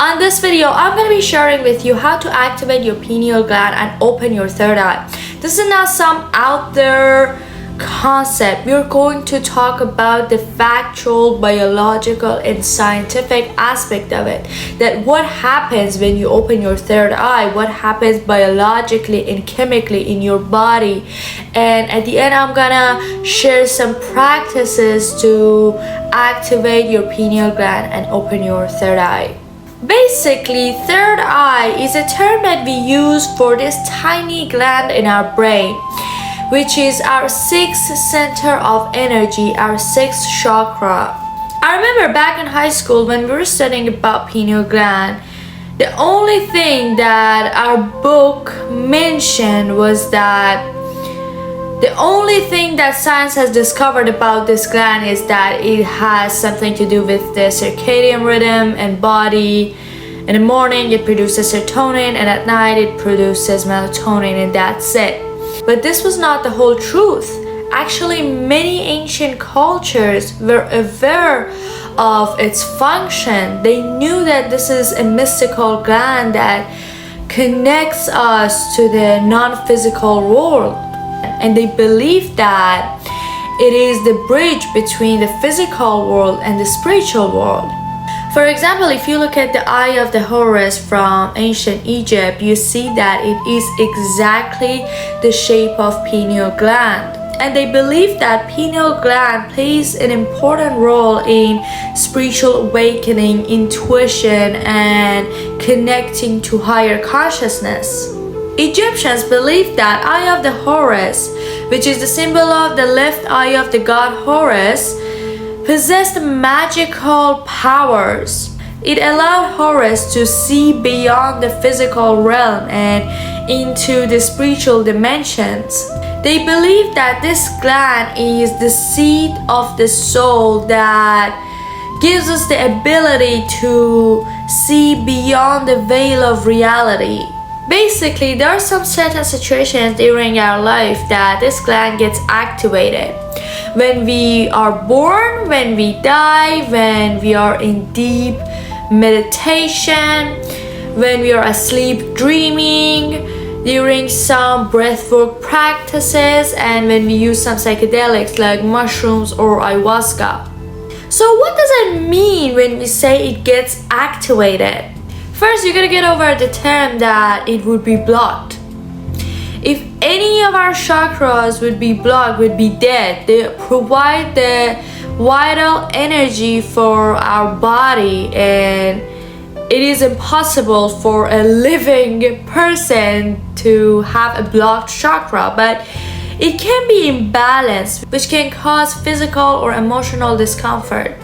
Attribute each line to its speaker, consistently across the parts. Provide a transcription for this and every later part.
Speaker 1: On this video, I'm going to be sharing with you how to activate your pineal gland and open your third eye. This is not some out there concept. We're going to talk about the factual, biological, and scientific aspect of it. That what happens when you open your third eye, what happens biologically and chemically in your body. And at the end, I'm gonna share some practices to activate your pineal gland and open your third eye. Basically, third eye is a term that we use for this tiny gland in our brain, which is our sixth center of energy, our sixth chakra. I remember back in high school when we were studying about pineal gland, the only thing that our book mentioned was that the only thing that science has discovered about this gland is that it has something to do with the circadian rhythm and body. In the morning it produces serotonin and at night it produces melatonin, and that's it. But this was not the whole truth. Actually, many ancient cultures were aware of its function. They knew that this is a mystical gland that connects us to the non-physical world. And they believe that it is the bridge between the physical world and the spiritual world. For example, if you look at the Eye of the Horus from ancient Egypt, you see that it is exactly the shape of pineal gland. And they believe that pineal gland plays an important role in spiritual awakening, intuition, and connecting to higher consciousness. Egyptians believed that Eye of the Horus, which is the symbol of the left eye of the god Horus, possessed magical powers. It allowed Horus to see beyond the physical realm and into the spiritual dimensions. They believe that this gland is the seat of the soul that gives us the ability to see beyond the veil of reality. Basically, there are some certain situations during our life that this gland gets activated. When we are born, when we die, when we are in deep meditation, when we are asleep dreaming, during some breathwork practices, and when we use some psychedelics like mushrooms or ayahuasca. So what does it mean when we say it gets activated? First, you gotta get over the term that it would be blocked. If any of our chakras would be blocked, would be dead. They provide the vital energy for our body, and it is impossible for a living person to have a blocked chakra, but it can be imbalanced, which can cause physical or emotional discomfort.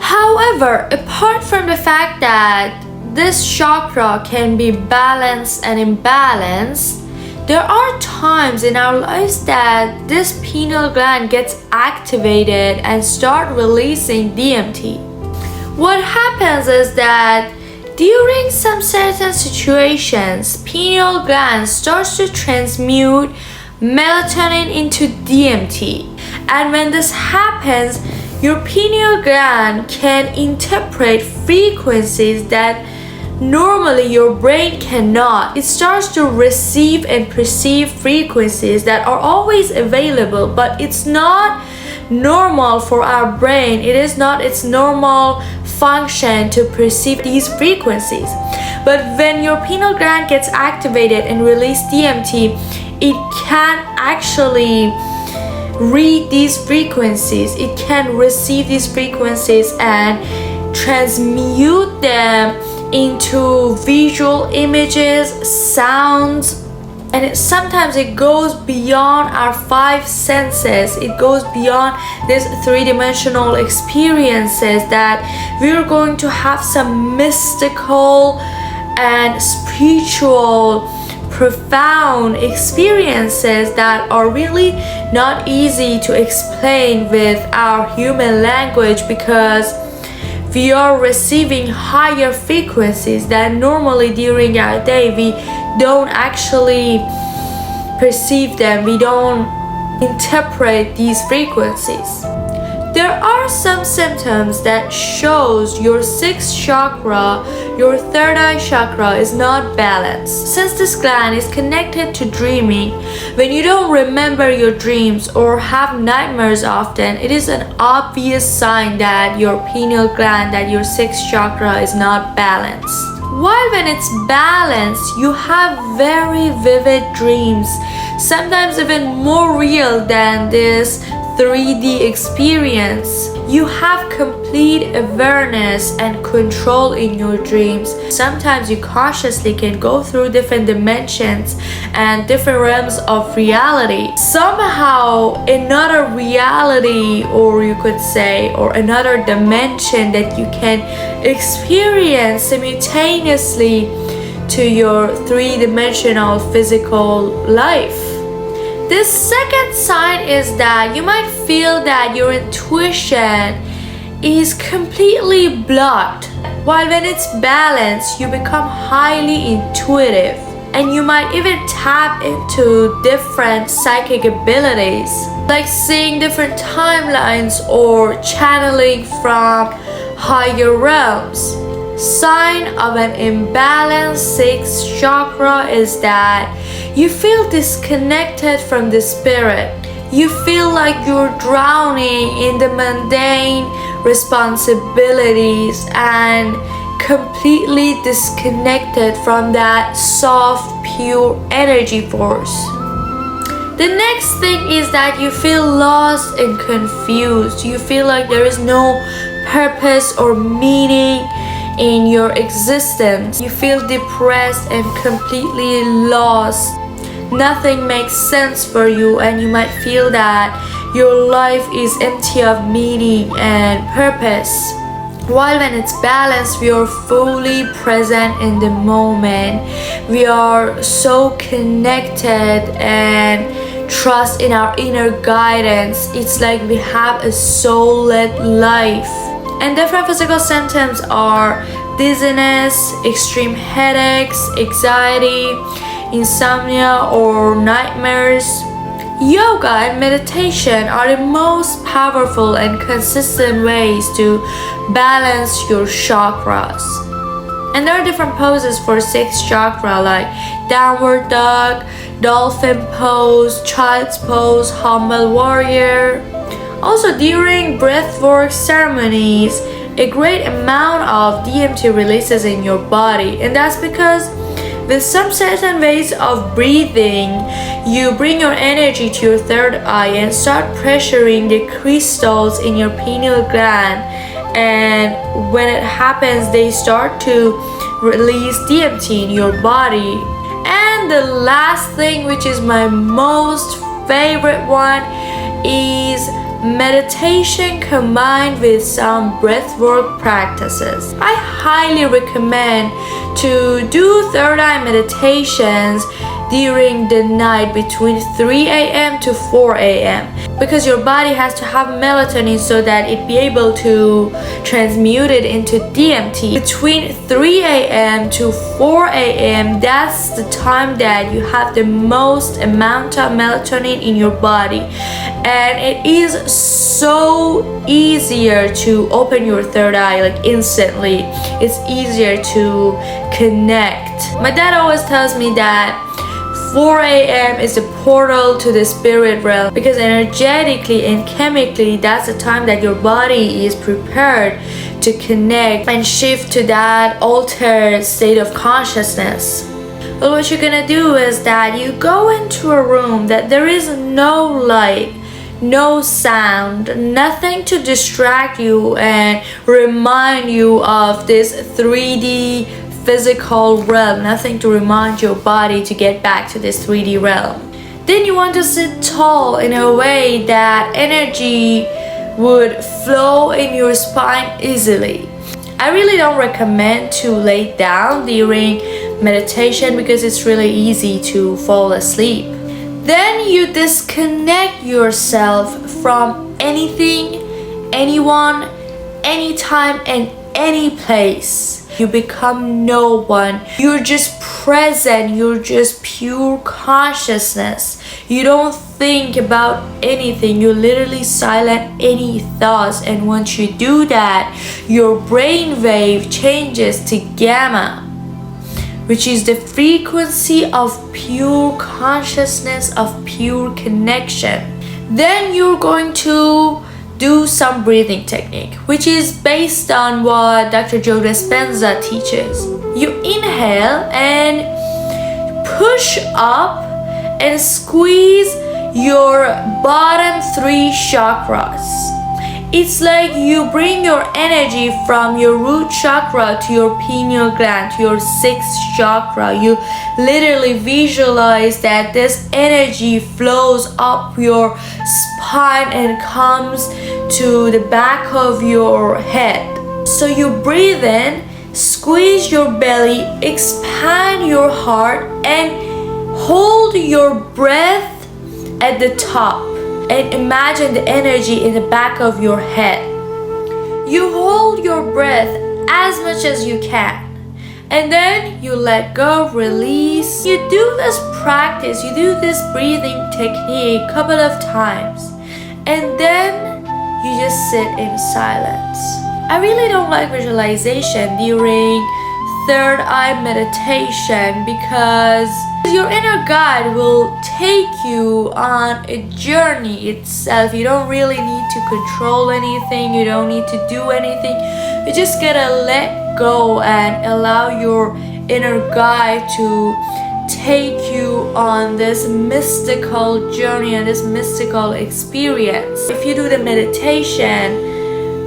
Speaker 1: However, apart from the fact that this chakra can be balanced and imbalanced, there are times in our lives that this pineal gland gets activated and start releasing DMT. What happens is that during some certain situations, pineal gland starts to transmute melatonin into DMT. And when this happens, your pineal gland can interpret frequencies that normally your brain cannot. It starts to receive and perceive frequencies that are always available, but it's not normal for our brain. It is not its normal function to perceive these frequencies. But when your pineal gland gets activated and release DMT, it can actually read these frequencies. It can receive these frequencies and transmute them into visual images, sounds, and sometimes it goes beyond our five senses. It goes beyond these three-dimensional experiences that we're going to have some mystical and spiritual, profound experiences that are really not easy to explain with our human language, because we are receiving higher frequencies that normally during our day we don't actually perceive them. We don't interpret these frequencies. There are some symptoms that shows your sixth chakra, your third eye chakra is not balanced. Since this gland is connected to dreaming, when you don't remember your dreams or have nightmares often, it is an obvious sign that your pineal gland, that your sixth chakra is not balanced. While when it's balanced, you have very vivid dreams, sometimes even more real than this 3D experience. You have complete awareness and control in your dreams. Sometimes you consciously can go through different dimensions and different realms of reality. Somehow another reality, or you could say, or another dimension that you can experience simultaneously to your three-dimensional physical life. The second sign is that you might feel that your intuition is completely blocked. While when it's balanced, you become highly intuitive and you might even tap into different psychic abilities, like seeing different timelines or channeling from higher realms. Sign of an imbalanced sixth chakra is that you feel disconnected from the spirit. You feel like you're drowning in the mundane responsibilities and completely disconnected from that soft, pure energy force. The next thing is that you feel lost and confused. You feel like there is no purpose or meaning in your existence. You feel depressed and completely lost. Nothing makes sense for you, and you might feel that your life is empty of meaning and purpose. While when it's balanced, we are fully present in the moment. We are so connected and trust in our inner guidance. It's like we have a soul-led life. And different physical symptoms are dizziness, extreme headaches, anxiety, insomnia, or nightmares. Yoga and meditation are the most powerful and consistent ways to balance your chakras. And there are different poses for sixth chakra, like downward dog, dolphin pose, child's pose, humble warrior. Also, during breathwork ceremonies, a great amount of DMT releases in your body, and that's because with some certain ways of breathing, you bring your energy to your third eye and start pressuring the crystals in your pineal gland, and when it happens, they start to release DMT in your body. And the last thing, which is my most favorite one, is meditation combined with some breathwork practices. I highly recommend to do third eye meditations during the night between 3 a.m. to 4 a.m. because your body has to have melatonin so that it be able to transmute it into DMT. Between 3 a.m. to 4 a.m. that's the time that you have the most amount of melatonin in your body, and it is so easier to open your third eye like instantly. It's easier to connect. My dad always tells me that 4 a.m. is a portal to the spirit realm because energetically and chemically that's the time that your body is prepared to connect and shift to that altered state of consciousness. But what you're gonna do is that you go into a room that there is no light, no sound, nothing to distract you and remind you of this 3D physical realm, nothing to remind your body to get back to this 3D realm. Then you want to sit tall in a way that energy would flow in your spine easily. I really don't recommend to lay down during meditation because it's really easy to fall asleep. Then you disconnect yourself from anything, anyone, anytime, and any place. You become no one. You're just present, you're just pure consciousness. You don't think about anything, you literally silent any thoughts, and once you do that, your brain wave changes to gamma, which is the frequency of pure consciousness, of pure connection. Then you're going to do some breathing technique, which is based on what Dr. Joe Dispenza teaches. You inhale and push up and squeeze your bottom 3 chakras. It's like you bring your energy from your root chakra to your pineal gland, to your 6th chakra. You literally visualize that this energy flows up your spine and comes to the back of your head. So you breathe in, squeeze your belly, expand your heart, and hold your breath at the top. And imagine the energy in the back of your head. You hold your breath as much as you can. And then you let go, release. You do this practice, you do this breathing technique a couple of times. And then you just sit in silence. I really don't like visualization during third eye meditation because your inner guide will take you on a journey itself. You don't really need to control anything, you don't need to do anything. You just gotta let go and allow your inner guide to take you on this mystical journey and this mystical experience. If you do the meditation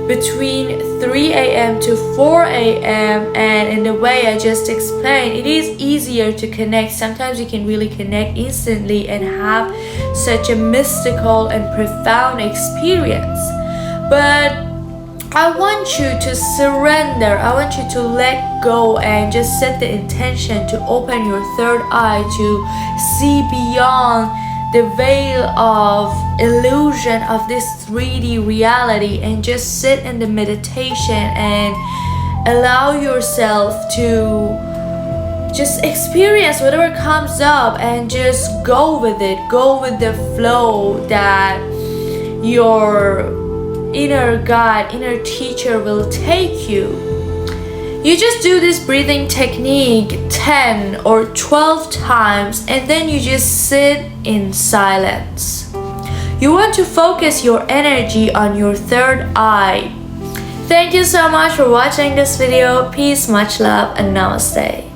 Speaker 1: between 3 a.m. to 4 a.m. and in the way I just explained, it is easier to connect. Sometimes you can really connect instantly and have such a mystical and profound experience. But I want you to surrender. I want you to let go and just set the intention to open your third eye to see beyond the veil of illusion of this 3D reality and just sit in the meditation and allow yourself to just experience whatever comes up and just go with it. Go with the flow that your inner guide, inner teacher will take you. You just do this breathing technique 10 or 12 times and then you just sit in silence. You want to focus your energy on your third eye. Thank you so much for watching this video. Peace, much love, and namaste.